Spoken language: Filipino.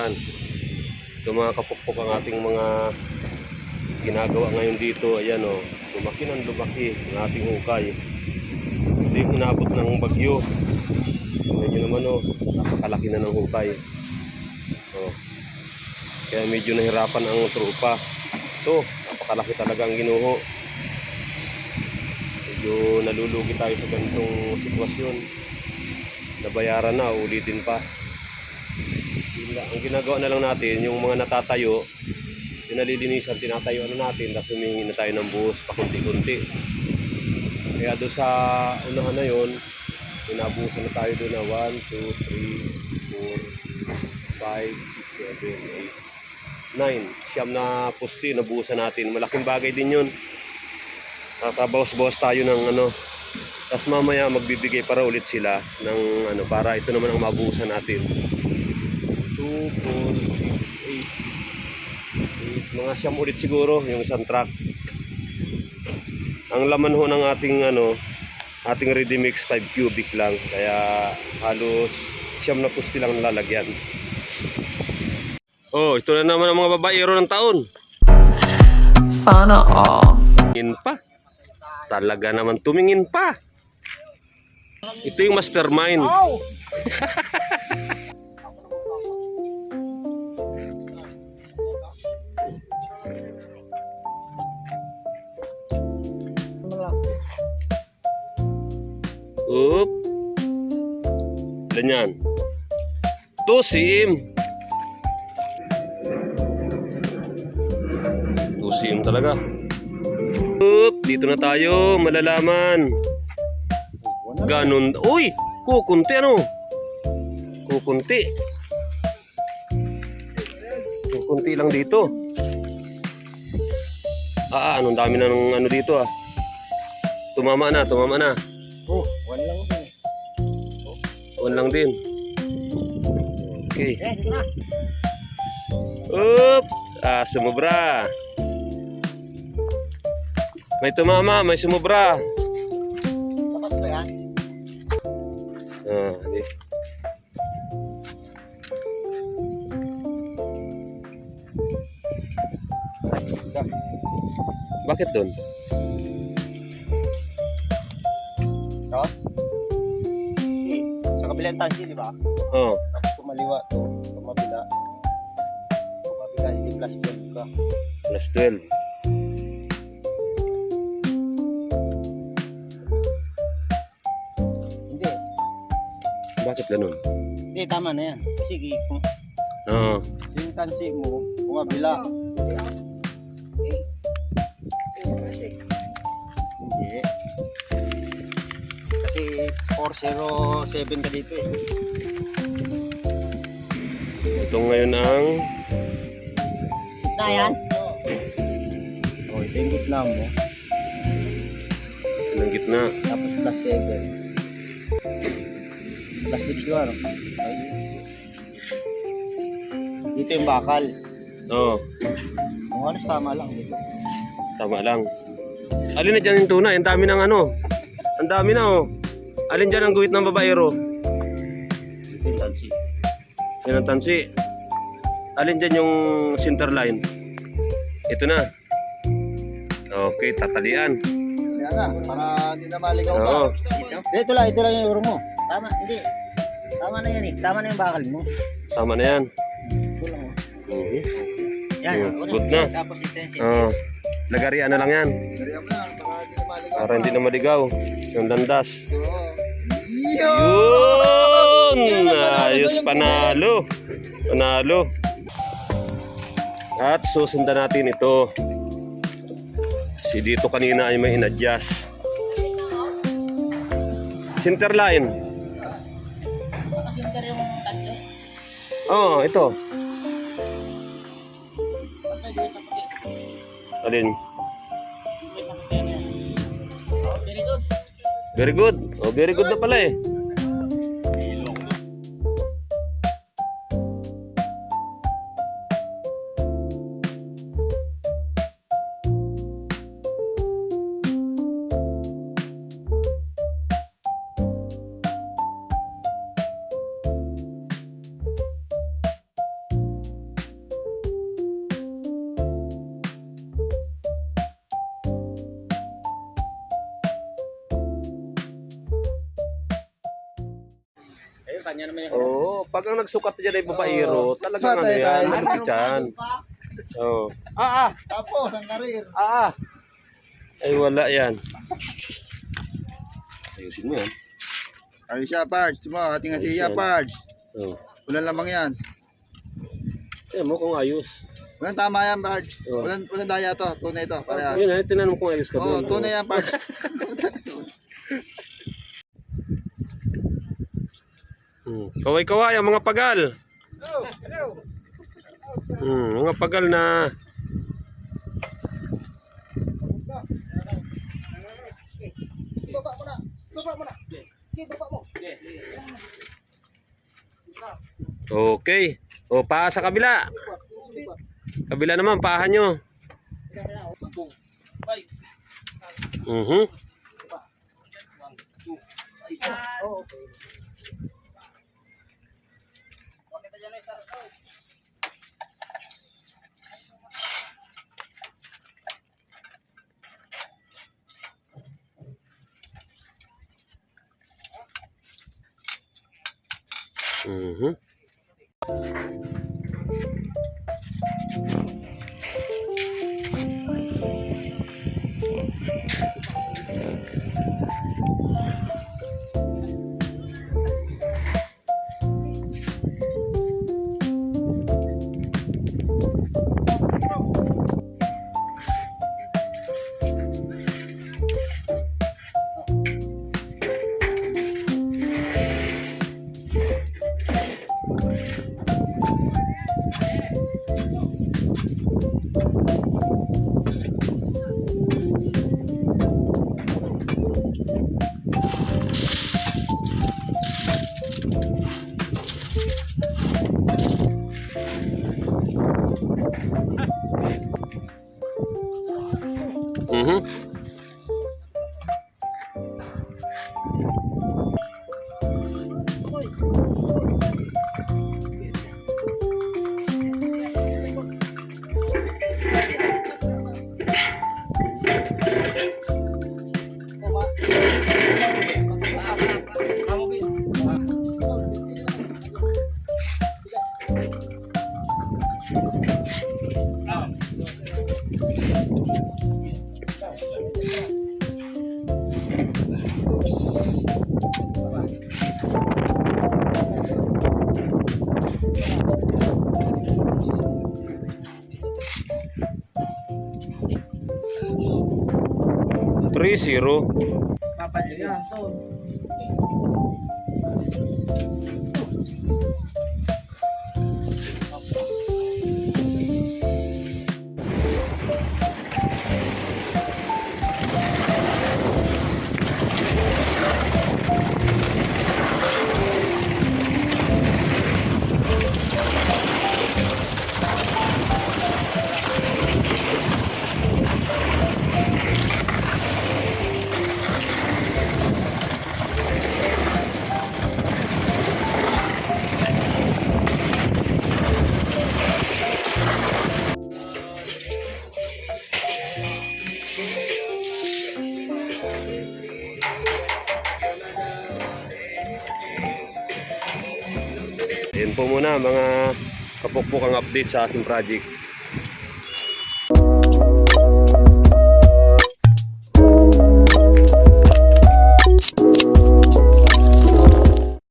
Yan. Ito mga kapukpok ang ating mga ginagawa ngayon dito. Ayan o. Lumaki ng lumaki ang ating hukay. Hindi inabot ng bagyo. Tingnan nyo naman o. Napakalaki na ng hukay. O. Kaya medyo nahirapan ang trupa. Ito. Napakalaki talaga ang ginuho. Medyo nalulugi tayo sa ganitong sitwasyon. Nabayaran na. Ulitin pa. Ang ginagawa na lang natin, yung mga natatayo, pinalilinisan, tinatayo na natin, tapos humingi na tayo ng buhos pakunti-kunti. Kaya doon sa unahan na yun, pinabuhusan na tayo doon na 1, 2, 3, 4, 5, 6, 7, 8, 9. Siyam na pusti, nabuhusan natin. Malaking bagay din yun. Nakabawas-bawas tayo ng ano. Tapos mamaya magbibigay para ulit sila ng ano, para ito naman ang mabuhusan natin. 2, 4, 6, 8, 8. Mga siyam ulit siguro yung isang truck. Ang laman ho ng ating ano, ating ready mix 5 cubic lang, kaya halos siyam na pusti lang nalalagyan. Oh, ito na naman ang mga babaero ng taon. Sana all. Tumingin pa. Talaga naman tumingin pa. Ito yung mastermind. Up. Ganyan. Tusim. Tusim talaga. Up. Dito na tayo. Malalaman. Ganun. Uy! Kukunti ano? Kukunti. Kukunti lang dito. Anong dami na ng ano dito ah. Tumama na, tumama na. Oh, 1 lang din. 1 lang din. Okay. Dito na. Up! Sumubra. May tumama, may sumubra. Tapos ba yan? Di. Bakit doon? No? Sa kabilang tansi, di ba? Oh, Tapos kumaliwa to, kumabila. Kumabila, hindi plus 12 ka. plus 12. Hindi. Bakit ganun? Hindi, tama na yan. Kasi kung Oo. yung tansi mo, kumabila. Hindi. Kasi 407 ka dito eh. Ito ngayon ang Gitna yan? Oo. Ito yung gitna mo. ng gitna. Tapos plus 7. Plus 6 yun ano? Ay. Dito yung bakal. Oo, Kung halos tama lang dito. tama lang. Alin na dyan yung tuna? Ang dami ng ano. Ang dami na oh. Alin dyan ang guhit ng babaero? Dito yung tansi. Yan ang tansi. Alin dyan yung center line? Ito na. Okay, tatalian. Kaya nga, para hindi na maligaw pa. Oo. Ito lang yung euro mo. Tama, hindi. Tama na yan eh. Tama na yung bakal mo. Tama na yan. Ito lang oh. Mhm. Yan, Good na. Tapos ito yung Oo. Lagarian na lang yan. Lagarian mo na, para hindi na maligaw Para hindi na maligaw. Yung landas. Yun! Yun! Ayos, panalo. Panalo. At susundan natin ito. Kasi dito kanina ay may in-adjust. Center line. Nakasinter yung tansi. Oo, ito. Alin? Very good. Very good. Oh, very good na pala eh. kanya naman yung Oo, pag ang nagsukat dyan ay babaero, talagang ano Patay yan, tayo. malupit yan. So, Tapos, ang karir. ay wala yan. Ayusin mo yan. Ayos siya, Pards. Mo, hati-hati Ayos siya, yan. Pards. Oh. Walang lamang yan. Yan mo kung ayos. Walang tama yan, Pards. Oh. Walang daya to. Tunay to. Parehas. Yun ay, tinanong kung ayos ka Oo, doon. tunay yan, Pards. Kaway-kaway ang mga pagal. Mga pagal na Baba mo na. Baba mo na. Okay, baba mo. okay. O, paa sa kabila. Kabila naman, paha nyo. Mhm. Mhm. Mhm. Three zero. Yan po muna mga kapukpok ang update sa aking project.